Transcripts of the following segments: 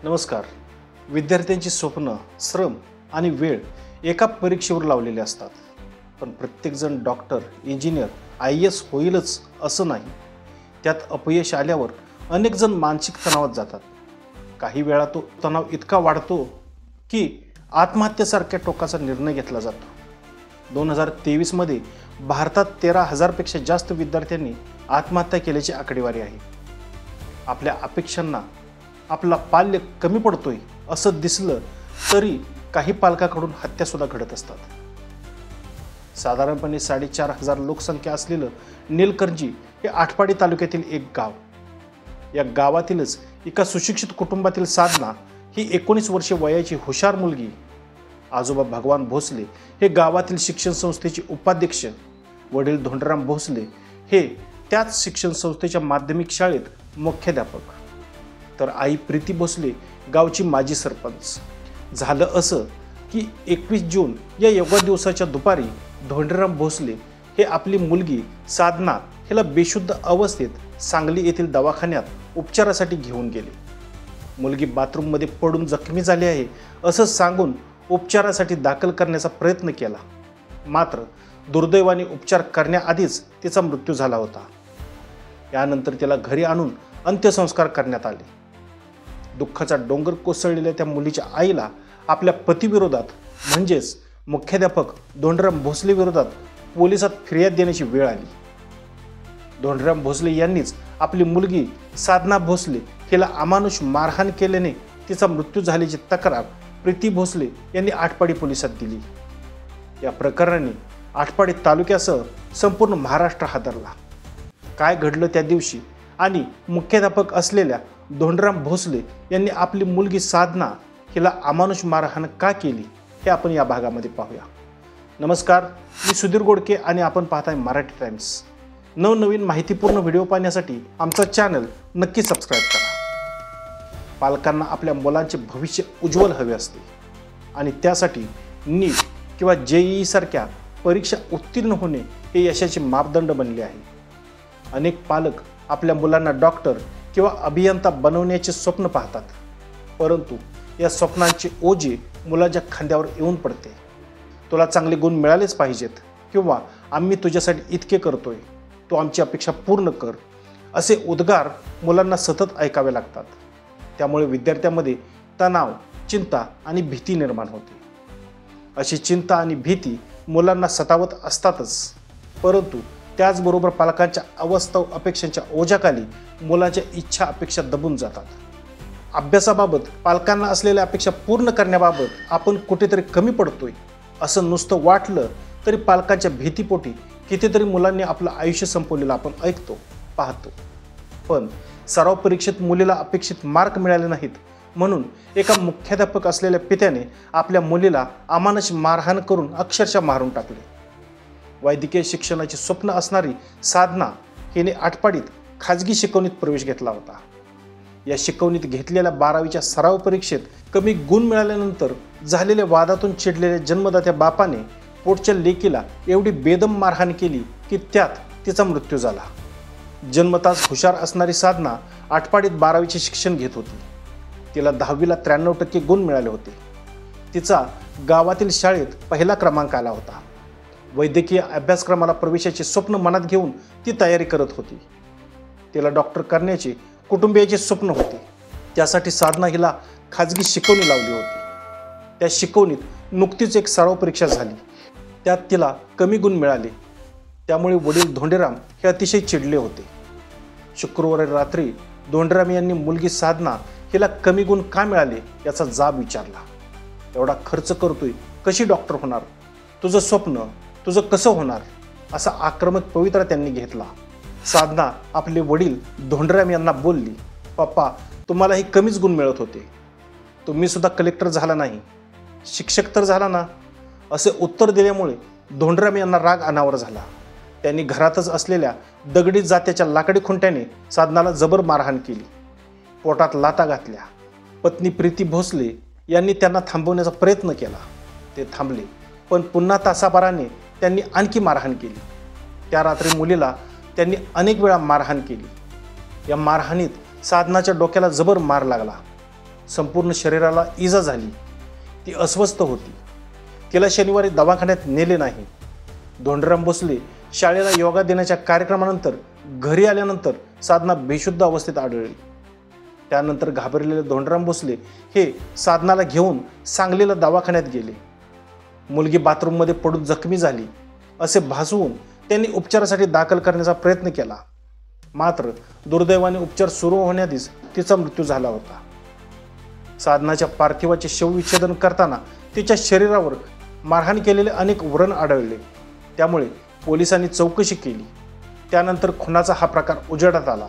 नमस्कार. विद्यार्थ्यांची स्वप्न, श्रम आणि वेळ एका परीक्षेवर लावलेले असतात. पण प्रत्येकजण डॉक्टर, इंजिनियर, IAS होईलच असं नाही. त्यात अपयश आल्यावर अनेक जण मानसिक तणावात जातात. काही वेळा तो तणाव इतका वाढतो की आत्महत्येसारख्या टोकाचा निर्णय घेतला जातो. 2023 मध्ये भारतात 13,000 पेक्षा जास्त विद्यार्थ्यांनी आत्महत्या केल्याची आकडेवारी आहे. आपल्या अपेक्षांना आपला पाल्य कमी पडतोय असं दिसलं तरी काही पालकांकडून हत्यासुद्धा घडत असतात. साधारणपणे 4,500 लोकसंख्या असलेलं निलकंजी हे आटपाडी तालुक्यातील एक गाव. या गावातीलच एका सुशिक्षित कुटुंबातील साधना ही 19 वर्षे वयाची हुशार मुलगी. आजोबा भगवान भोसले हे गावातील शिक्षण संस्थेचे उपाध्यक्ष. वडील धोंडराम भोसले हे त्याच शिक्षण संस्थेच्या माध्यमिक शाळेत मुख्याध्यापक. तर आई प्रीती भोसले गावची माजी सरपंच. झालं असं की 21 जून या योगा दिवसाच्या दुपारी धोंडराम भोसले हे आपली मुलगी साधना हिला बेशुद्ध अवस्थेत सांगली येथील दवाखान्यात उपचारासाठी घेऊन गेले. मुलगी बाथरूममध्ये पडून जखमी झाली आहे असं सांगून उपचारासाठी दाखल करण्याचा प्रयत्न केला. मात्र दुर्दैवाने उपचार करण्याआधीच तिचा मृत्यू झाला होता. यानंतर तिला घरी आणून अंत्यसंस्कार करण्यात आले. दुःखाचा डोंगर कोसळलेल्या त्या मुलीच्या आईला आपल्या पतीविरोधात म्हणजेच मुख्याध्यापक धोंडराम भोसले विरोधात पोलिसात फिर्याद देण्याची वेळ आली. धोंडराम भोसले यांनीच आपली मुलगी साधना भोसले हिला अमानुष मारहाण केल्याने तिचा मृत्यू झाल्याची तक्रार प्रीती भोसले यांनी आटपाडी पोलिसात दिली. या प्रकरणाने आटपाडी तालुक्यासह संपूर्ण महाराष्ट्र हादरला. काय घडलं त्या दिवशी आणि मुख्याध्यापक असलेल्या धोंडराम भोसले यांनी आपली मुलगी साधना हिला अमानुष मारहाण का केली हे आपण या भागामध्ये पाहूया. नमस्कार, मी सुधीर गोडके आणि आपण पाहताय मराठी टाइम्स. नवनवीन माहितीपूर्ण व्हिडिओ पाहण्यासाठी आमचा चॅनल नक्की सबस्क्राईब करा. पालकांना आपल्या मुलांचे भविष्य उज्ज्वल हवे असते आणि त्यासाठी नीट किंवा JEE सारख्या परीक्षा उत्तीर्ण होणे हे यशाचे मापदंड बनले आहे. अनेक पालक आपल्या मुलांना डॉक्टर किंवा अभियंता बनवण्याचे स्वप्न पाहतात, परंतु या स्वप्नांचे ओझे मुलाच्या खांद्यावर येऊन पडते. तुला चांगले गुण मिळालेच पाहिजेत किंवा आम्ही तुझ्यासाठी इतके करतोय, तू आमची अपेक्षा पूर्ण कर, असे उद्गार मुलांना सतत ऐकावे लागतात. त्यामुळे विद्यार्थ्यांमध्ये तणाव, चिंता आणि भीती निर्माण होते. अशी चिंता आणि भीती मुलांना सतावत असतातच, परंतु त्याचबरोबर पालकांच्या अवास्तव अपेक्षांच्या ओझ्याखाली मुलांच्या इच्छा अपेक्षा दबून जातात. अभ्यासाबाबत पालकांना असलेल्या अपेक्षा पूर्ण करण्याबाबत आपण कुठेतरी कमी पडतोय असं नुसतं वाटलं तरी पालकांच्या भीतीपोटी कितीतरी मुलांनी आपलं आयुष्य संपवलेलं आपण ऐकतो, पाहतो. पण सराव परीक्षेत मुलीला अपेक्षित मार्क मिळाले नाहीत म्हणून एका मुख्याध्यापक असलेल्या पित्याने आपल्या मुलीला अमानुष मारहाण करून अक्षरशः मारून टाकले. वैद्यकीय शिक्षणाचे स्वप्न असणारी साधना हिने आटपाडीत खाजगी शिकवणीत प्रवेश घेतला होता. या शिकवणीत घेतलेल्या 12वीच्या सराव परीक्षेत कमी गुण मिळाल्यानंतर झालेल्या वादातून चिडलेल्या जन्मदात्या बापाने पोटच्या लेकीला एवढी बेदम मारहाण केली की त्यात तिचा मृत्यू झाला. जन्मताच हुशार असणारी साधना आटपाडीत 12वीचे शिक्षण घेत होती. तिला 10वीला 93% गुण मिळाले होते. तिचा गावातील शाळेत पहिला क्रमांक आला होता. वैद्यकीय अभ्यासक्रमाला प्रवेशाचे स्वप्न मनात घेऊन ती तयारी करत होती. तिला डॉक्टर करण्याचे कुटुंबियाचे स्वप्न होते. त्यासाठी साधना हिला खाजगी शिकवणी लावली होती. त्या शिकवणीत नुकतीच एक सराव परीक्षा झाली. त्यात तिला कमी गुण मिळाले. त्यामुळे वडील धोंडराम हे अतिशय चिडले होते. शुक्रवारी रात्री धोंडराम यांनी मुलगी साधना हिला कमी गुण का मिळाले याचा जाब विचारला. एवढा खर्च करतोय, कशी डॉक्टर होणार? तुझं स्वप्न तुझं कसं होणार? असा आक्रमक पवित्रा त्यांनी घेतला. साधना आपले वडील धोंडराम यांना बोलली, पप्पा तुम्हालाही कमीच गुण मिळत होते, तुम्ही सुद्धा कलेक्टर झाला नाही, शिक्षक तर झाला ना? असे उत्तर दिल्यामुळे धोंडराम यांना राग अनावर झाला. त्यांनी घरातच असलेल्या दगडी जात्याच्या लाकडी खुंट्याने साधनाला जबर मारहाण केली. पोटात लाथा घातल्या. पत्नी प्रीती भोसले यांनी त्यांना थांबवण्याचा प्रयत्न केला. ते थांबले, पण पुन्हा तासाभराने त्यांनी आणखी मारहाण केली. त्या रात्री मुलीला त्यांनी अनेक वेळा मारहाण केली. या मारहाणीत साधनाच्या डोक्याला जबर मार लागला. संपूर्ण शरीराला इजा झाली. ती अस्वस्थ होती. तिला शनिवारी दवाखान्यात नेले नाही. धोंडीराम भोसले शाळेला योगा देण्याच्या कार्यक्रमानंतर घरी आल्यानंतर साधना बेशुद्ध अवस्थेत आढळली. त्यानंतर घाबरलेले धोंडीराम भोसले हे साधनाला घेऊन सांगलीला दवाखान्यात गेले. मुलगी बाथरूममध्ये पडून जखमी झाली असे भासवून त्यांनी उपचारासाठी दाखल करण्याचा प्रयत्न केला. मात्र दुर्दैवाने उपचार सुरू होण्याआधीच तिचा मृत्यू झाला होता. साधनाच्या पार्थिवाचे शवविच्छेदन करताना तिच्या शरीरावर मारहाण केलेले अनेक व्रण आढळले. त्यामुळे पोलिसांनी चौकशी केली. त्यानंतर खुनाचा हा प्रकार उजेडात आला.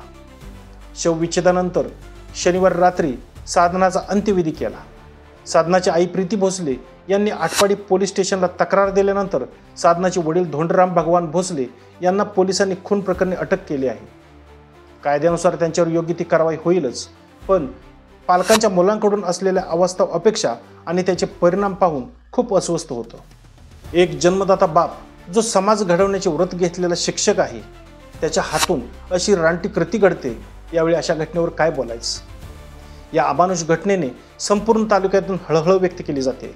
शवविच्छेदनानंतर शनिवारी रात्री साधनाचा अंत्यविधी केला. साधनाची आई प्रीती भोसले यांनी आटपाडी पोलीस स्टेशनला तक्रार दिल्यानंतर साधनाचे वडील धोंडीराम भगवान भोसले यांना पोलिसांनी खून प्रकरणी अटक केली आहे. कायद्यानुसार त्यांच्यावर योग्य ती कारवाई होईलच, पण पालकांच्या मुलांकडून असलेल्या अवास्तव अपेक्षा आणि त्याचे परिणाम पाहून खूप अस्वस्थ होतं. एक जन्मदाता बाप जो समाज घडवण्याचे व्रत घेतलेला शिक्षक आहे, त्याच्या हातून अशी रानटी कृती घडते. यावेळी अशा घटनेवर काय बोलायचं? या अमानुष घटनेने संपूर्ण तालुक्यातून हळहळ व्यक्त केली जाते.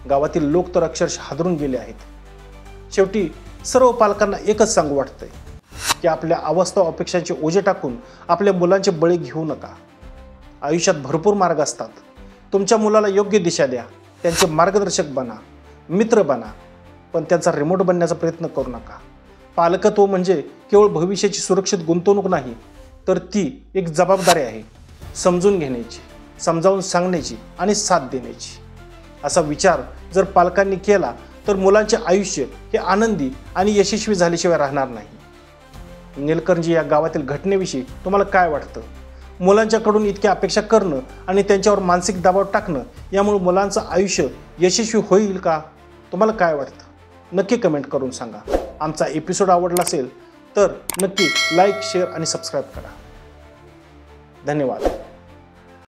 गावातील लोक तर अक्षरशः हादरून गेले आहेत. शेवटी सर्व पालकांना एकच सांगू वाटतंय की आपल्या अवास्तव अपेक्षांचे ओझे टाकून आपल्या मुलांचे बळी घेऊ नका. आयुष्यात भरपूर मार्ग असतात. तुमच्या मुलाला योग्य दिशा द्या, त्यांचे मार्गदर्शक बना, मित्र बना, पण त्यांचा रिमोट बनण्याचा प्रयत्न करू नका. पालकत्व म्हणजे केवळ भविष्याची सुरक्षित गुंतवणूक नाही, तर ती एक जबाबदारी आहे. समजून घेण्याची, समजावून सांगण्याची आणि साथ देण्याची. असा विचार जर पालकांनी केला तर मुलांचे आयुष्य हे आनंदी आणि यशस्वी झाल्याशिवाय राहणार नाही. निलकंजी या गावातील घटनेविषयी तुम्हाला काय वाटतं? मुलांच्याकडून इतक्या अपेक्षा करणं आणि त्यांच्यावर मानसिक दबाव टाकणं यामुळे मुलांचं आयुष्य यशस्वी होईल का? तुम्हाला काय वाटतं? नक्की कमेंट करून सांगा. आमचा एपिसोड आवडला असेल तर नक्की लाईक, शेअर आणि सबस्क्राईब करा. धन्यवाद.